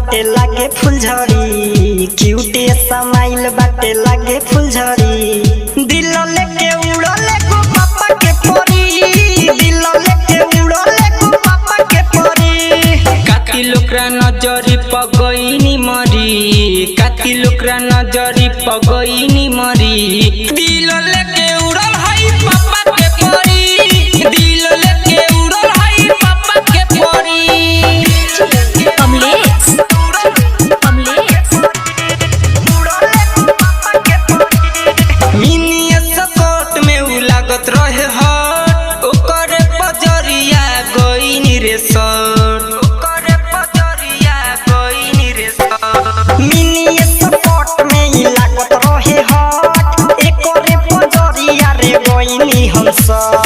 बाटे लागे फुलझड़ी, क्यूटे समाइल बाटे लागे फुलझड़ी। दिल लेके उड़ले गो पापा के परी, दिल लेके उड़ले गो पापा के परी। काती लोकरा नजरी पगईनी मरी, काती लोकरा नजरी पगईनी मरी। दिल लेके उड़ल हई पापा के परी, दिल लेके उड़ल हई पापा के परी। कमलेश मिनी स्कर्ट में उ लागत रहे हट, ओकरे पजरिया गईनी रे सर, ओकरे पजरिया गईनी रे सर। मिनी स्कर्ट में ही लागत रहे हट, एकरे पजरिया रे गईनी हम सब।